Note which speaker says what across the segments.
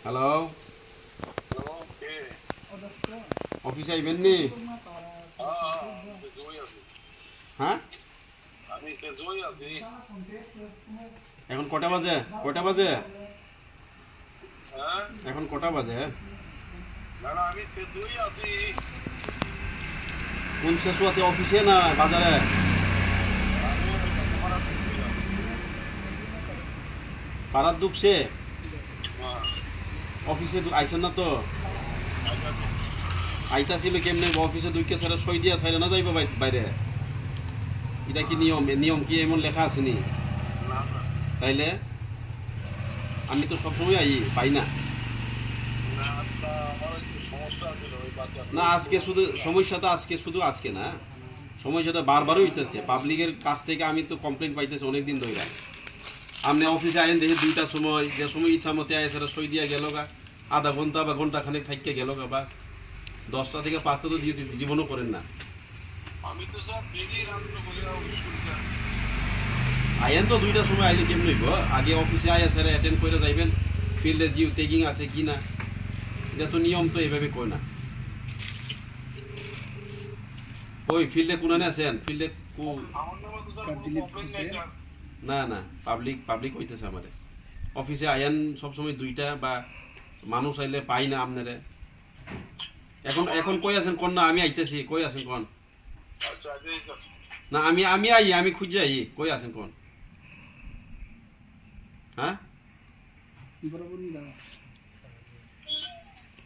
Speaker 1: Hello office আইবেন নি? হ্যাঁ এখন কটা বাজে? এখন কটা বাজে? কোন শেষুয়াতে অফিসে না বাজারে? পাড়ার দুঃখে অফিসে আইসেন না তো? আইতাছিল কেমনে অফিসে দুইকে সারা সই দিয়া সাইরা না যাইব বাইরে? এটা কি নিয়ম কি এমন লেখা আছে নি? তাইলে আমি তো সবসময় পাই না। না আজকে শুধু সমস্যাটা আজকে না, সমস্যাটা বারবারই হইতেছে। পাবলিকের কাছ থেকে আমি তো কমপ্লেন পাইতেছি অনেকদিন ধরে। আপনি অফিসে আইন দেখি 2টার সময়, যে সময় ইচ্ছা মতে আয় সেটা সই দিয়া গেল গা, আধা ঘন্টা বা ঘন্টা খানেক থাকিয়ে গেল গা, বাস 10টা থেকে 5টা তো জীবনও করেন না। আইন তো 2টার সময় আইলে কেমন হইব? আগে অফিসে আয় স্যার অ্যাটেন্ড করে যাইবেন ফিল্ডে জিও টেকিং আছে কি না। এটা তো নিয়ম তো এইভাবে কয় না। ওই ফিল্ডে কোনানে আছেন? ফিল্ডে না না পাবলিক হইতেছে আমাদের অফিসে আয়ান সবসময় 2টা বা মানুষ আইলে পাই না আপনারে। এখন কই আছেন কোন? না আমি আইতেছি, কই আছেন কোন? না আমি খুঁজে আই, কই আছেন কোন? হ্যাঁ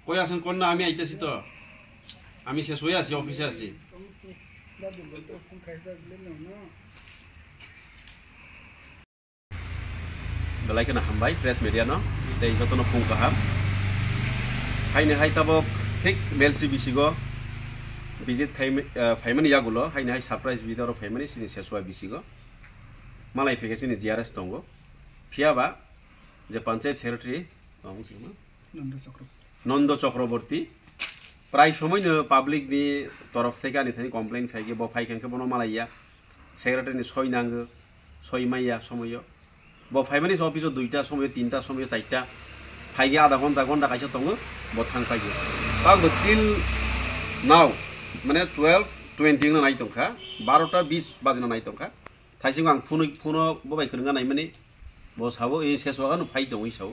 Speaker 1: কই আছেন কোন? না আমি আইতেছি তো, আমি শেষ হয়ে আছি, অফিসে আছি। belai kena hambai press media no tei jotono phung kaham haine tabok thik melsi bisigo visit faimani yagulo haine surprise video faimani sini seswa bisigo malai feke sini GRS tongo phiaba je panchayat secretary Nanda Chakraborty প্রায় সময় public নি তরফ থেকে আনি থাকি complain ফাইকে ব ফাইখানকে বনো মালাইয়া secretary সই নাঙ্গ সই মাইয়া সময় ব ফাইমানি অফিস 2টা সময় 3টা সময় 4টা ফাইগে আধা ঘন্টা কাইছে তঙ্গ ব থাং ফাইগে তাও তিল নাও মানে 12:20 না নাই তংখা 12:20 বাজে না নাই তংখা থাইসিং আং ফোন ববাই করঙ্গা নাই মানে ব সাবো এই শেষ হওয়া ফাই দং ইসাও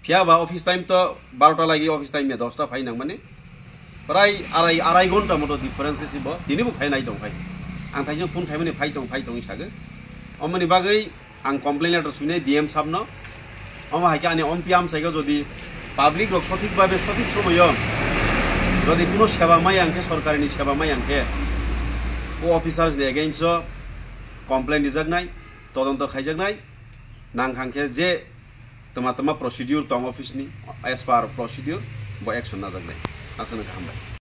Speaker 1: ফিয়াবা অফিস টাইম তো 12টা লাগি অফিস টাইম 10টা ফাই নাং মানে প্রায় আড়াই ঘন্টা মতো ডিফারেন্স গেছিব দিনেবো ফাই নাই দং ফাই আং থাইসিং ফোন ফাইমানি ফাই দং ইসাগে অমনি বাগै आं कमप्लेन लेटर सुने DM साहब अमा हाइके आनी अम्पियाम साइके जदि पाब्लिक रक सठिक भावे सठिक समय जदि कोनो सेवा माइ आंखे सरकारनि सेवा माइ आंखे ओ अफिसार्स नि एगेन्स्ट कमप्लेन दिजागनाय तदन्त खाइजागनाय नांखांखे जे तमा प्रोसिडिउर तंग अफिसनि एज पार प्रोसिडिउर ब एक्शन नाजागनाय आसनो गाहामबाय।